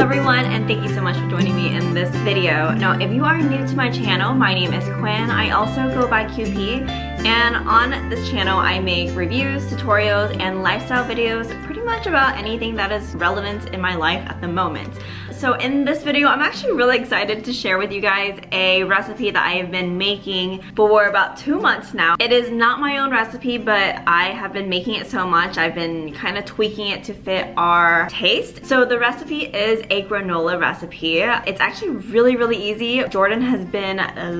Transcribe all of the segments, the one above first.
everyone, and thank you so much for joining me in this video. Now, if you are new to my channel, my name is Quinn. I also go by QP, and on this channel I make reviews, tutorials, and lifestyle videos pretty much about anything that is relevant in my life at the moment. So in this video, I'm actually really excited to share with you guys a recipe that I have been making for about 2 months now. It is not my own recipe, but I have been making it so much, I've been kind of tweaking it to fit our taste. So the recipe is a granola recipe. It's actually really easy. Jordan has been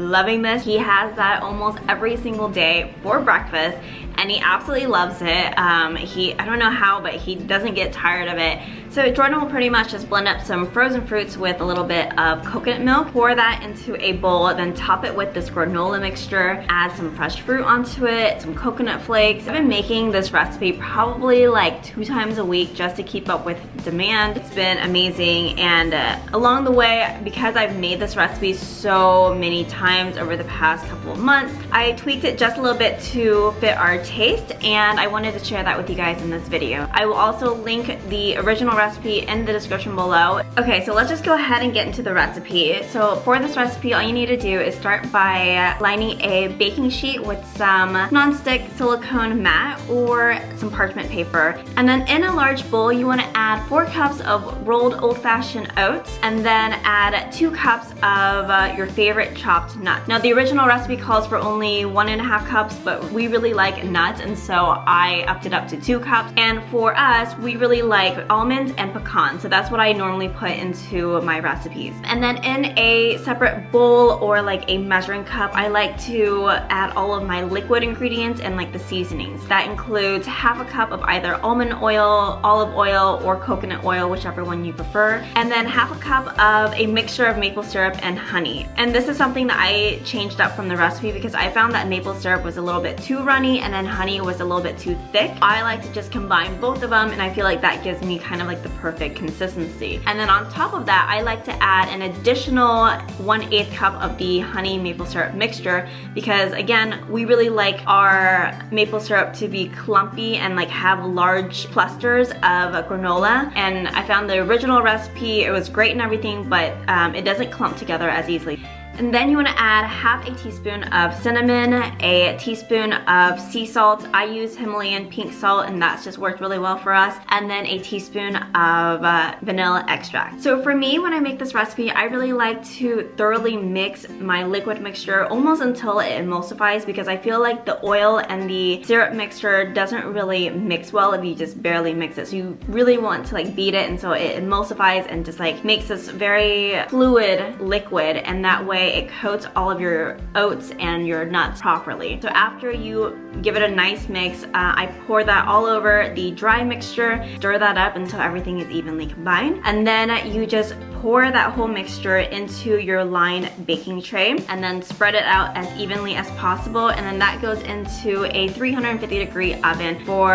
loving this. He has that almost every single day for breakfast, and he absolutely loves it. I don't know how, but he doesn't get tired of it. So Jordan will pretty much just blend up some frozen fruits with a little bit of coconut milk, pour that into a bowl, then top it with this granola mixture, add some fresh fruit onto it, some coconut flakes. I've been making this recipe probably like 2 times a week just to keep up with demand. It's been amazing, and along the way, because I've made this recipe so many times over the past couple of months, I tweaked it just a little bit to fit our taste, and I wanted to share that with you guys in this video. I will also link the original recipe in the description below. Okay, so let's just go ahead and get into the recipe. So for this recipe, all you need to do is start by lining a baking sheet with some non-stick silicone mat or some parchment paper. And then in a large bowl, you want to add 4 cups of rolled old-fashioned oats, and then add 2 cups of your favorite chopped nuts. Now the original recipe calls for only 1.5 cups, but we really like nuts, and so I upped it up to 2 cups. And for us, we really like almonds and pecans, so that's what I normally put into my recipes. And then in a separate bowl or like a measuring cup, I like to add all of my liquid ingredients and like the seasonings. That includes 1/2 cup of either almond oil, olive oil, or coconut oil, whichever one you prefer, and then 1/2 cup of a mixture of maple syrup and honey. And this is something that I changed up from the recipe because I found that maple syrup was a little bit too runny and then honey was a little bit too thick. I like to just combine both of them, and I feel like that gives me kind of like the perfect consistency. And then on top of that, I like to add an additional 1/8 cup of the honey maple syrup mixture because, again, we really like our maple syrup to be clumpy and like have large clusters of granola. And I found the original recipe, it was great and everything, but it doesn't clump together as easily. And then you want to add 1/2 teaspoon of cinnamon, a teaspoon of sea salt. I use Himalayan pink salt, and that's just worked really well for us. And then a teaspoon of vanilla extract. So for me, when I make this recipe, I really like to thoroughly mix my liquid mixture almost until it emulsifies, because I feel like the oil and the syrup mixture doesn't really mix well if you just barely mix it. So you really want to like beat it, and so it emulsifies and just like makes this very fluid liquid, and that way it coats all of your oats and your nuts properly. So after you give it a nice mix, I pour that all over the dry mixture, stir that up until everything is evenly combined, and then you just pour that whole mixture into your lined baking tray and then spread it out as evenly as possible, and then that goes into a 350-degree oven for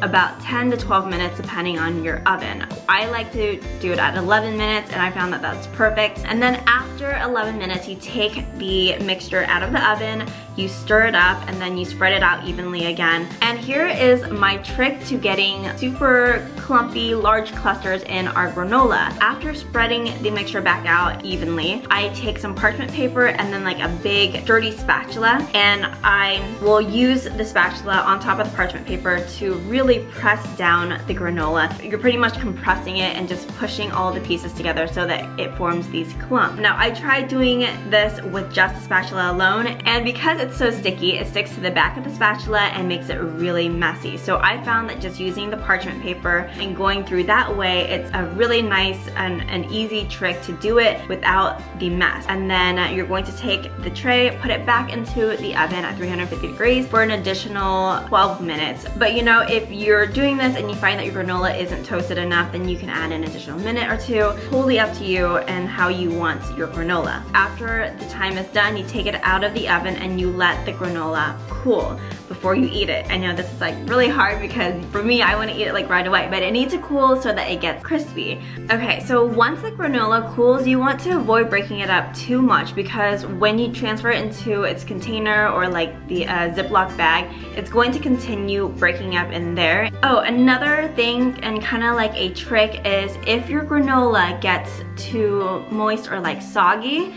about 10 to 12 minutes depending on your oven. I like to do it at 11 minutes, and I found that that's perfect. And then after 11 minutes, you take the mixture out of the oven, you stir it up, and then you spread it out evenly again. And here is my trick to getting super clumpy, large clusters in our granola. After spreading the mixture back out evenly, I take some parchment paper and then like a big dirty spatula, and I will use the spatula on top of the parchment paper to really press down the granola. You're pretty much compressing it and just pushing all the pieces together so that it forms these clumps. Now I tried doing this with just the spatula alone, and because it's so sticky, it sticks to the back of the spatula and makes it really messy. So I found that just using the parchment paper and going through that way, it's a really nice and an easy trick to do it without the mess. And then you're going to take the tray, put it back into the oven at 350 degrees for an additional 12 minutes. But you know, if you're doing this and you find that your granola isn't toasted enough, then you can add an additional minute or 2. Totally up to you and how you want your granola. After the time is done, you take it out of the oven and you let the granola cool before you eat it. I know this is like really hard because for me, I want to eat it like right away, but it needs to cool so that it gets crispy. Okay, so once the granola cools, you want to avoid breaking it up too much because when you transfer it into its container or like the Ziploc bag, it's going to continue breaking up in there. Oh, another thing and kind of like a trick is if your granola gets too moist or like soggy,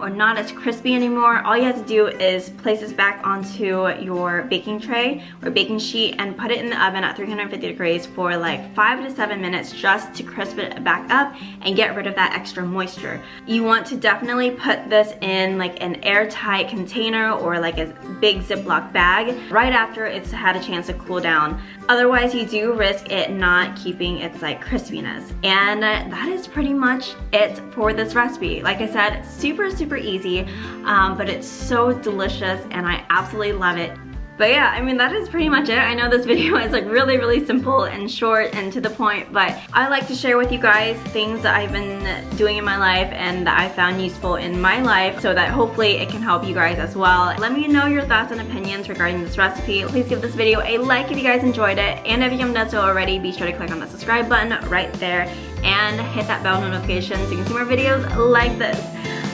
or not as crispy anymore, all you have to do is place this back onto your baking tray or baking sheet and put it in the oven at 350 degrees for like 5 to 7 minutes just to crisp it back up and get rid of that extra moisture. You want to definitely put this in like an airtight container or like a big Ziploc bag right after it's had a chance to cool down. Otherwise, you do risk it not keeping its like crispiness. And that is pretty much it for this recipe. Like I said, super easy, but it's so delicious and I absolutely love it. But yeah, I mean, that is pretty much it. I know this video is like really simple and short and to the point, but I like to share with you guys things that I've been doing in my life and that I found useful in my life so that hopefully it can help you guys as well. Let me know your thoughts and opinions regarding this recipe. Please give this video a like if you guys enjoyed it, and if you haven't done so already, be sure to click on the subscribe button right there and hit that bell notification so you can see more videos like this.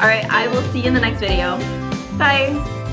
Alright, I will see you in the next video. Bye!